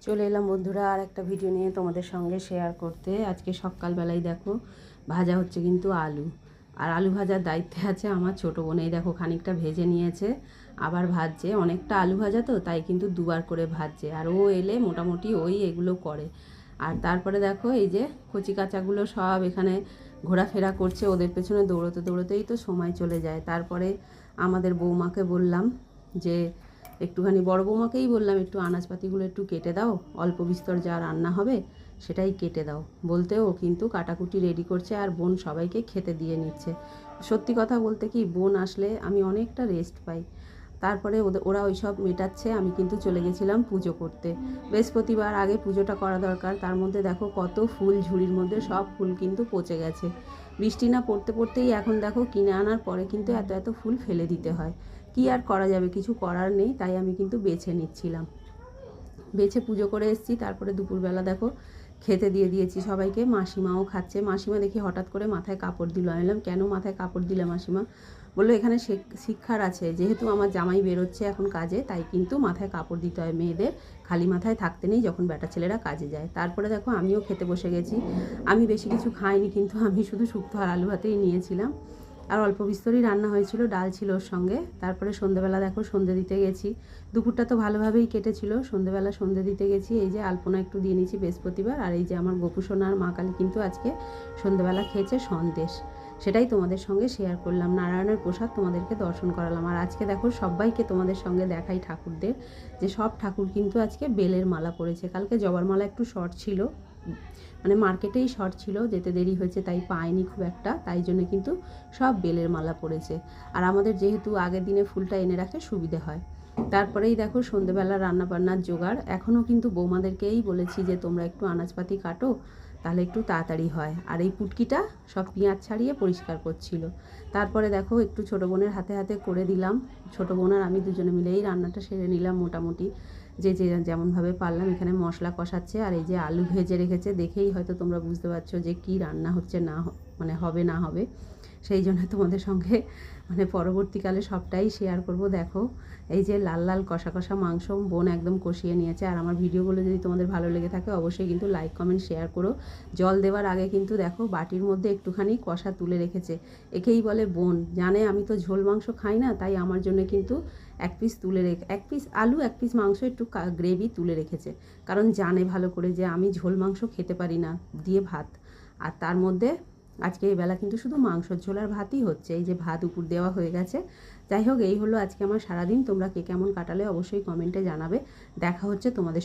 চলে এলাম বন্ধুরা আর একটা ভিডিও নিয়ে তোমাদের সঙ্গে শেয়ার করতে। আজকে সকালবেলায় দেখো ভাজা হচ্ছে কিন্তু আলু, আর আলু ভাজার দায়িত্বে আছে আমার ছোটো বোনেই। দেখো খানিকটা ভেজে নিয়েছে, আবার ভাজছে। অনেকটা আলু ভাজা তো, তাই কিন্তু দুবার করে ভাজছে। আর ও এলে মোটামুটি ওই এগুলো করে। আর তারপরে দেখো এই যে কচি কাঁচাগুলো সব এখানে ঘোরাফেরা করছে, ওদের পেছনে দৌড়োতে দৌড়োতেই তো সময় চলে যায়। তারপরে আমাদের বৌমাকে বললাম যে একটুখানি, বড় বৌমাকেই বললাম একটু আনাজপাতিগুলো একটু কেটে দাও, অল্প বিস্তর যা রান্না হবে সেটাই কেটে দাও বলতে ও কিন্তু কাটাকুটি রেডি করছে, আর বোন সবাইকে খেতে দিয়ে নিচ্ছে। সত্যি কথা বলতে কি, বোন আসলে আমি অনেকটা রেস্ট পাই। তারপরে ওরা ওই সব মেটাচ্ছে, আমি কিন্তু চলে গেছিলাম পুজো করতে। বৃহস্পতিবার আগে পুজোটা করা দরকার। তার মধ্যে দেখো কত ফুল ঝুড়ির মধ্যে, সব ফুল কিন্তু পচে গেছে। বৃষ্টি না পড়তে পড়তেই এখন দেখো কিনে আনার পরে কিন্তু এত এত ফুল ফেলে দিতে হয়। কি আর করা যাবে, কিছু করার নেই। তাই আমি কিন্তু বেছে নিচ্ছিলাম, বেছে পুজো করে এসেছি। তারপরে দুপুরবেলা দেখো খেতে দিয়ে দিয়েছি সবাইকে। মাসিমাও খাচ্ছে। মাসিমা দেখি হঠাৎ করে মাথায় কাপড় দিল। আমি বললাম কেন মাথায় কাপড় দিলে মাসিমা? বললো এখানে শিক্ষার আছে, যেহেতু আমার জামাই বেরোচ্ছে এখন কাজে, তাই কিন্তু মাথায় কাপড় দিতে হয় মেয়েদের, খালি মাথায় থাকতে নেই যখন বেটা ছেলেরা কাজে যায়। তারপরে দেখো আমিও খেতে বসে গেছি। আমি বেশি কিছু খাইনি, কিন্তু আমি শুধু শুক্তো আর আলু ভাতেই নিয়েছিলাম, আর অল্প বিস্তরই রান্না হয়েছিল, ডাল ছিল ওর সঙ্গে। তারপরে সন্ধেবেলা দেখো সন্ধে দিতে গেছি। দুপুরটা তো ভালোভাবেই কেটেছিল, সন্ধেবেলা সন্ধে দিতে গেছি। এই যে আলপনা একটু দিয়ে নিয়েছি বৃহস্পতিবার। আর এই যে আমার গোপুসোনা আর মা কালী কিন্তু আজকে সন্ধেবেলা খেয়েছে সন্দেশ, সেটাই তোমাদের সঙ্গে শেয়ার করলাম। নারায়ণের প্রসাদ তোমাদেরকে দর্শন করালাম। আর আজকে দেখো সবাইকে তোমাদের সঙ্গে দেখাই ঠাকুরদের, যে সব ঠাকুর কিন্তু আজকে বেলের মালা পড়েছে। কালকে জবার মালা একটু শর্ট ছিল, মানে মার্কেটেই শর্ট ছিল, যেতে দেরি হয়েছে তাই পাইনি খুব একটা, তাই জন্য কিন্তু সব বেলের মালা পড়েছে। আর আমাদের যেহেতু আগের দিনে ফুলটা এনে রাখতে সুবিধে হয়। তারপরেই দেখো সন্ধেবেলা রান্নাবান্নার জোগাড়। এখনও কিন্তু বৌমাদেরকেই বলেছি যে তোমরা একটু আনাজপাতি কাটো, তাহলে একটু তাড়াতাড়ি হয়। আর এই পুটকিটা সব পেঁয়াজ ছাড়িয়ে পরিষ্কার করছিল। তারপরে দেখো একটু ছোটো বোনের হাতে হাতে করে দিলাম। ছোটো বোন আর আমি দুজনে মিলেই রান্নাটা সেরে নিলাম মোটামুটি, যে যেমনভাবে পারলাম। এখানে মশলা কষাচ্ছে, আর এই যে আলু ভেজে রেখেছে, দেখেই হয়তো তোমরা বুঝতে পারছো যে কি রান্না হচ্ছে, না মানে হবে না হবে। সেই জন্য তোমাদের সঙ্গে মানে পরবর্তীকালে সবটাই শেয়ার করব। দেখো এই যে লাল লাল কষা কষা মাংস বোন একদম কষিয়ে নিয়েছে। আর আমার ভিডিওগুলো যদি তোমাদের ভালো লেগে থাকে অবশ্যই কিন্তু লাইক কমেন্ট শেয়ার করো। জল দেওয়ার আগে কিন্তু দেখো বাটির মধ্যে একটুখানি কষা তুলে রেখেছে। একেই বলে বোন, জানে আমি তো ঝোল মাংস খাই না, তাই আমার জন্য কিন্তু এক পিস এক পিস আলু, এক পিস মাংস, একটু গ্রেভি তুলে রেখেছে। কারণ জানে ভালো করে যে আমি ঝোল মাংস খেতে পারি না দিয়ে ভাত। আর তার মধ্যে আজকে এই বেলা কিন্তু শুধু মাংসর ঝোল আর ভাতই হচ্ছে। এই যে ভাত উপর দেওয়া হয়ে গেছে। যাই হোক, এই হলো আজকে আমার সারাদিন। তোমরা কে কেমন কাটালে অবশ্যই কমেন্টে জানাবে। দেখা হচ্ছে তোমাদের